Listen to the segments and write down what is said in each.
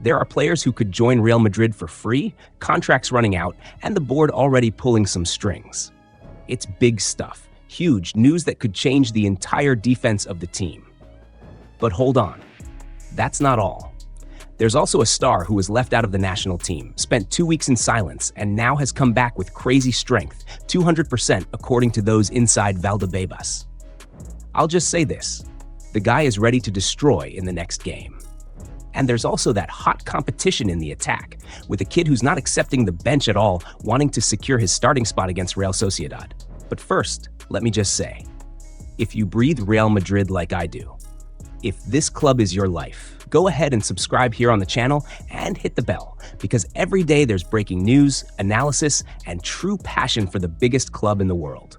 There are players who could join Real Madrid for free, contracts running out, and the board already pulling some strings. It's big stuff, huge news that could change the entire defense of the team. But hold on, that's not all. There's also a star who was left out of the national team, spent 2 weeks in silence, and now has come back with crazy strength, 200% according to those inside Valdebebas. I'll just say this, the guy is ready to destroy in the next game. And there's also that hot competition in the attack, with a kid who's not accepting the bench at all, wanting to secure his starting spot against Real Sociedad. But first, let me just say, if you breathe Real Madrid like I do, if this club is your life, go ahead and subscribe here on the channel and hit the bell, because every day there's breaking news, analysis, and true passion for the biggest club in the world.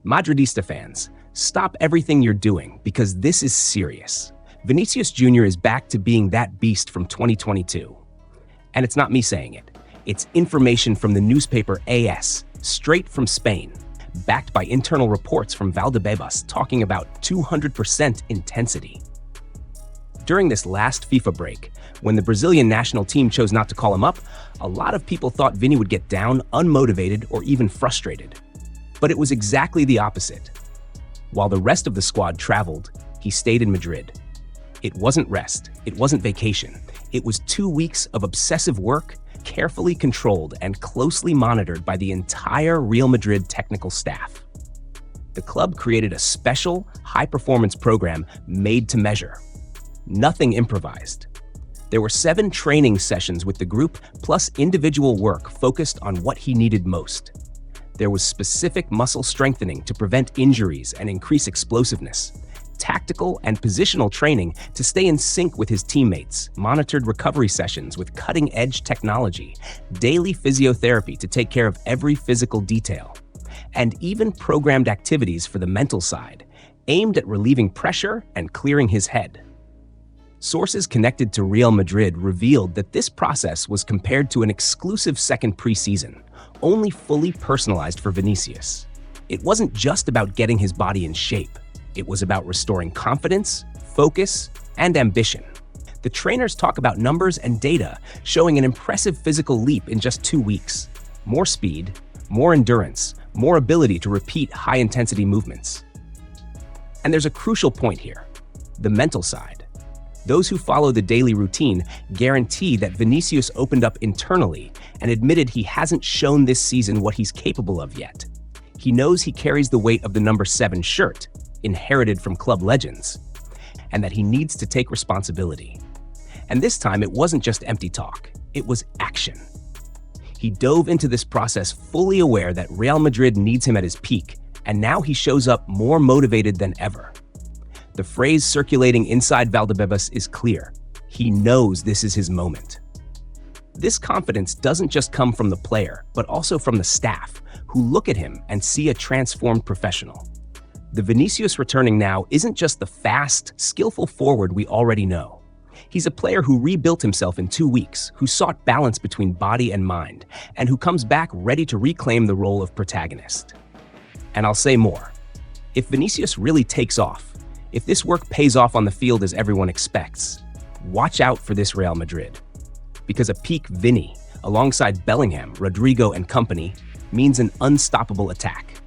Madridista fans, stop everything you're doing because this is serious. Vinicius Jr. is back to being that beast from 2022. And it's not me saying it. It's information from the newspaper AS, straight from Spain, backed by internal reports from Valdebebas talking about 200% intensity. During this last FIFA break, when the Brazilian national team chose not to call him up, a lot of people thought Vini would get down, unmotivated, or even frustrated. But it was exactly the opposite. While the rest of the squad traveled, he stayed in Madrid. It wasn't rest, it wasn't vacation. It was 2 weeks of obsessive work, carefully controlled and closely monitored by the entire Real Madrid technical staff. The club created a special, high-performance program made to measure. Nothing improvised. There were 7 training sessions with the group, plus individual work focused on what he needed most. There was specific muscle strengthening to prevent injuries and increase explosiveness, tactical and positional training to stay in sync with his teammates, monitored recovery sessions with cutting-edge technology, daily physiotherapy to take care of every physical detail, and even programmed activities for the mental side, aimed at relieving pressure and clearing his head. Sources connected to Real Madrid revealed that this process was compared to an exclusive second preseason, only fully personalized for Vinicius. It wasn't just about getting his body in shape. It was about restoring confidence, focus, and ambition. The trainers talk about numbers and data showing an impressive physical leap in just 2 weeks. More speed, more endurance, more ability to repeat high-intensity movements. And there's a crucial point here, the mental side. Those who follow the daily routine guarantee that Vinicius opened up internally and admitted he hasn't shown this season what he's capable of yet. He knows he carries the weight of the number 7 shirt, inherited from club legends, and that he needs to take responsibility. And this time it wasn't just empty talk, it was action. He dove into this process fully aware that Real Madrid needs him at his peak, and now he shows up more motivated than ever. The phrase circulating inside Valdebebas is clear. He knows this is his moment. This confidence doesn't just come from the player, but also from the staff, who look at him and see a transformed professional. The Vinicius returning now isn't just the fast, skillful forward we already know. He's a player who rebuilt himself in 2 weeks, who sought balance between body and mind, and who comes back ready to reclaim the role of protagonist. And I'll say more. If Vinicius really takes off, if this work pays off on the field as everyone expects, watch out for this Real Madrid. Because a peak Vini, alongside Bellingham, Rodrigo, and company, means an unstoppable attack.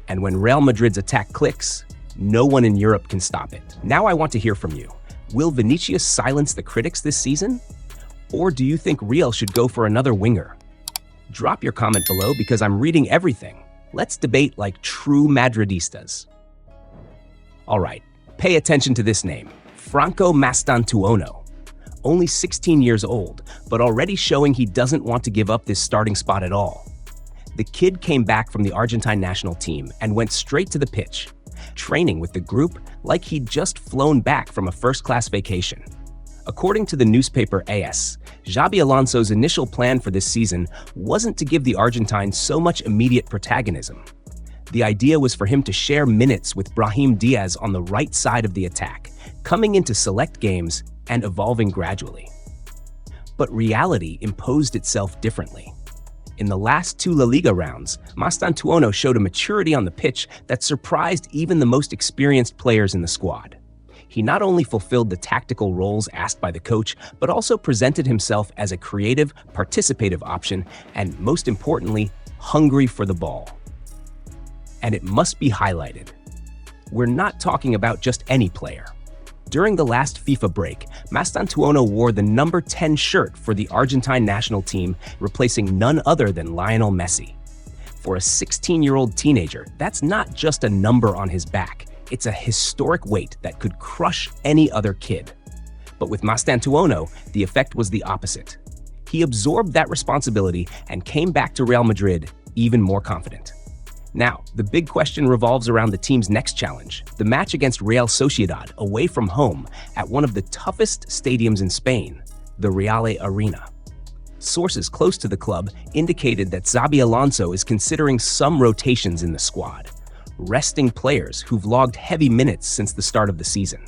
And when Real Madrid's attack clicks, no one in Europe can stop it. Now I want to hear from you. Will Vinicius silence the critics this season? Or do you think Real should go for another winger? Drop your comment below because I'm reading everything. Let's debate like true Madridistas. All right, pay attention to this name, Franco Mastantuono. Only 16 years old, but already showing he doesn't want to give up this starting spot at all. The kid came back from the Argentine national team and went straight to the pitch, training with the group like he'd just flown back from a first-class vacation. According to the newspaper AS, Xabi Alonso's initial plan for this season wasn't to give the Argentine so much immediate protagonism. The idea was for him to share minutes with Brahim Diaz on the right side of the attack, coming into select games and evolving gradually. But reality imposed itself differently. In the last 2 La Liga rounds, Mastantuono showed a maturity on the pitch that surprised even the most experienced players in the squad. He not only fulfilled the tactical roles asked by the coach, but also presented himself as a creative, participative option, and most importantly, hungry for the ball. And it must be highlighted, we're not talking about just any player. During the last FIFA break, Mastantuono wore the number 10 shirt for the Argentine national team, replacing none other than Lionel Messi. For a 16-year-old teenager, that's not just a number on his back. It's a historic weight that could crush any other kid. But with Mastantuono, the effect was the opposite. He absorbed that responsibility and came back to Real Madrid even more confident. Now, the big question revolves around the team's next challenge, the match against Real Sociedad away from home at one of the toughest stadiums in Spain, the Reale Arena. Sources close to the club indicated that Xabi Alonso is considering some rotations in the squad, resting players who've logged heavy minutes since the start of the season.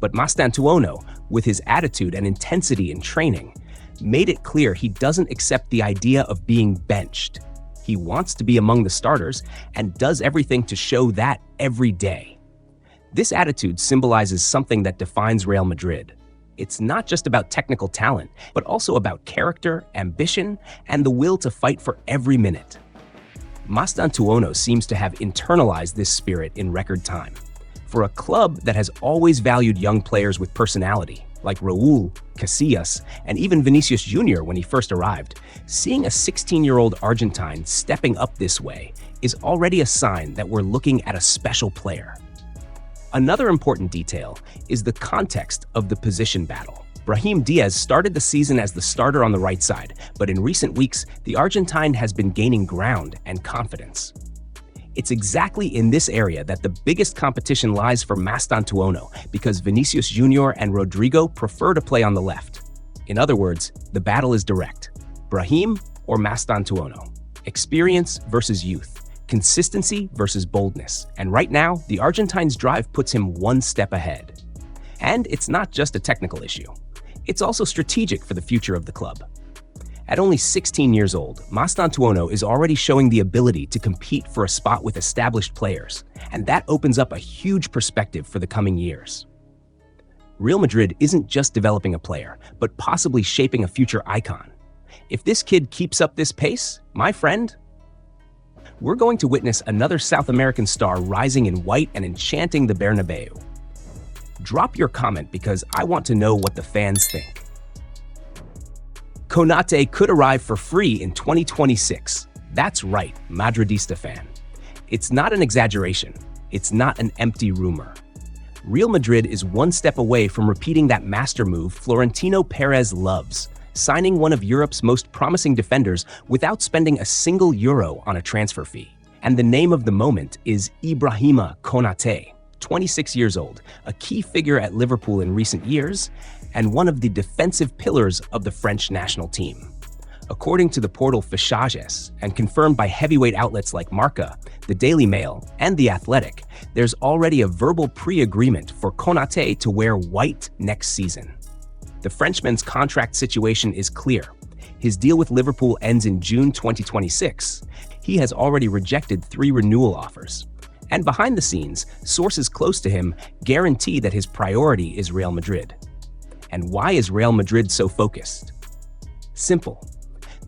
But Mastantuono, with his attitude and intensity in training, made it clear he doesn't accept the idea of being benched. He wants to be among the starters and does everything to show that every day. This attitude symbolizes something that defines Real Madrid. It's not just about technical talent, but also about character, ambition, and the will to fight for every minute. Mastantuono seems to have internalized this spirit in record time. For a club that has always valued young players with personality, like Raúl, Casillas, and even Vinicius Jr. when he first arrived, seeing a 16-year-old Argentine stepping up this way is already a sign that we're looking at a special player. Another important detail is the context of the position battle. Brahim Diaz started the season as the starter on the right side, but in recent weeks, the Argentine has been gaining ground and confidence. It's exactly in this area that the biggest competition lies for Mastantuono, because Vinicius Jr. and Rodrigo prefer to play on the left. In other words, the battle is direct. Brahim or Mastantuono. Experience versus youth. Consistency versus boldness. And right now, the Argentine's drive puts him one step ahead. And it's not just a technical issue. It's also strategic for the future of the club. At only 16 years old, Mastantuono is already showing the ability to compete for a spot with established players, and that opens up a huge perspective for the coming years. Real Madrid isn't just developing a player, but possibly shaping a future icon. If this kid keeps up this pace, my friend, we're going to witness another South American star rising in white and enchanting the Bernabeu. Drop your comment because I want to know what the fans think. Konate could arrive for free in 2026. That's right, Madridista fan. It's not an exaggeration. It's not an empty rumor. Real Madrid is one step away from repeating that master move Florentino Perez loves, signing one of Europe's most promising defenders without spending a single euro on a transfer fee. And the name of the moment is Ibrahima Konate, 26 years old, a key figure at Liverpool in recent years, and one of the defensive pillars of the French national team. According to the portal Fichages, and confirmed by heavyweight outlets like Marca, the Daily Mail, and The Athletic, there's already a verbal pre-agreement for Konate to wear white next season. The Frenchman's contract situation is clear. His deal with Liverpool ends in June 2026. He has already rejected 3 renewal offers. And behind the scenes, sources close to him guarantee that his priority is Real Madrid. And why is Real Madrid so focused? Simple.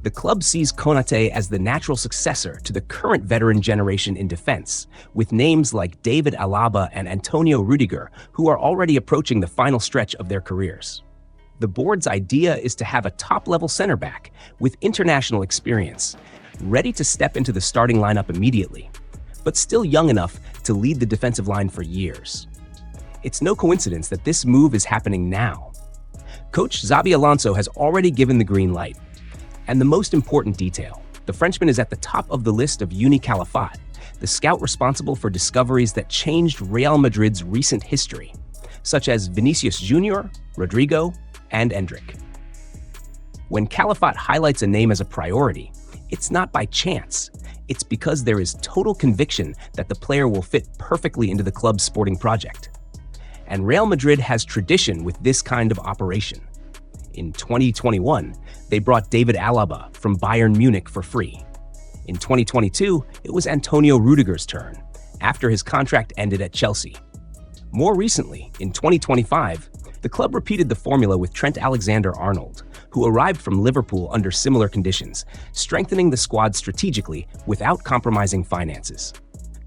The club sees Konate as the natural successor to the current veteran generation in defense, with names like David Alaba and Antonio Rudiger, who are already approaching the final stretch of their careers. The board's idea is to have a top-level center back with international experience, ready to step into the starting lineup immediately, but still young enough to lead the defensive line for years. It's no coincidence that this move is happening now. Coach Xabi Alonso has already given the green light. And the most important detail, the Frenchman is at the top of the list of Uni Calafat, the scout responsible for discoveries that changed Real Madrid's recent history, such as Vinicius Jr, Rodrigo, and Endrick. When Calafat highlights a name as a priority, it's not by chance. It's because there is total conviction that the player will fit perfectly into the club's sporting project. And Real Madrid has tradition with this kind of operation. In 2021, they brought David Alaba from Bayern Munich for free. In 2022, it was Antonio Rudiger's turn, after his contract ended at Chelsea. More recently, in 2025, the club repeated the formula with Trent Alexander-Arnold, who arrived from Liverpool under similar conditions, strengthening the squad strategically without compromising finances.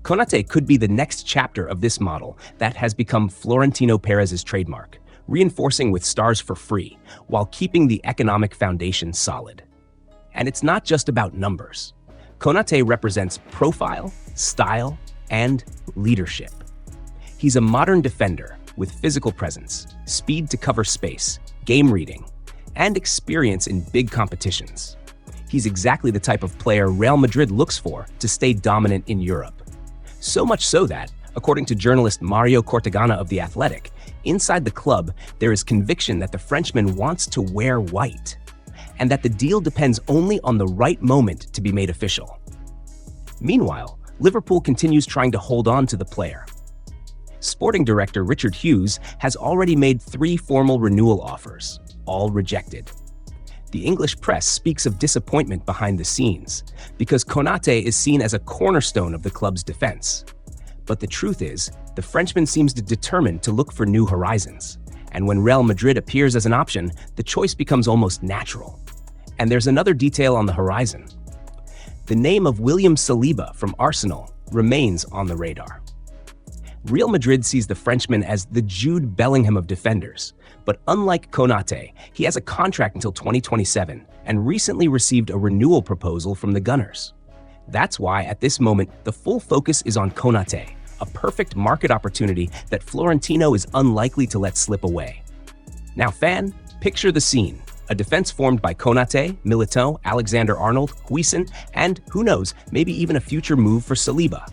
Konate could be the next chapter of this model that has become Florentino Perez's trademark, reinforcing with stars for free while keeping the economic foundation solid. And it's not just about numbers. Konate represents profile, style, and leadership. He's a modern defender with physical presence, speed to cover space, game reading, and experience in big competitions. He's exactly the type of player Real Madrid looks for to stay dominant in Europe. So much so that, according to journalist Mario Cortegana of The Athletic, inside the club there is conviction that the Frenchman wants to wear white, and that the deal depends only on the right moment to be made official. Meanwhile, Liverpool continues trying to hold on to the player. Sporting director Richard Hughes has already made 3 formal renewal offers, all rejected. The English press speaks of disappointment behind the scenes because Konate is seen as a cornerstone of the club's defense. But the truth is, the Frenchman seems determined to look for new horizons. And when Real Madrid appears as an option, the choice becomes almost natural. And there's another detail on the horizon. The name of William Saliba from Arsenal remains on the radar. Real Madrid sees the Frenchman as the Jude Bellingham of defenders, but unlike Konate, he has a contract until 2027 and recently received a renewal proposal from the Gunners. That's why, at this moment, the full focus is on Konate, a perfect market opportunity that Florentino is unlikely to let slip away. Now, fan, picture the scene. A defense formed by Konate, Militão, Alexander-Arnold, Huijsen, and, who knows, maybe even a future move for Saliba.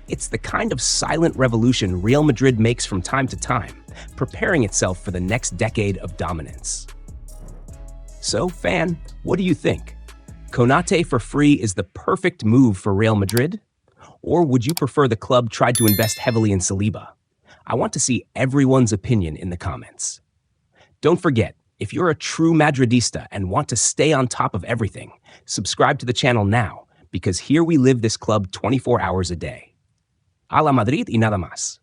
It's the kind of silent revolution Real Madrid makes from time to time, preparing itself for the next decade of dominance. So, fan, what do you think? Konate for free is the perfect move for Real Madrid? Or would you prefer the club tried to invest heavily in Saliba? I want to see everyone's opinion in the comments. Don't forget, if you're a true Madridista and want to stay on top of everything, subscribe to the channel now, because here we live this club 24 hours a day. A la Madrid y nada más.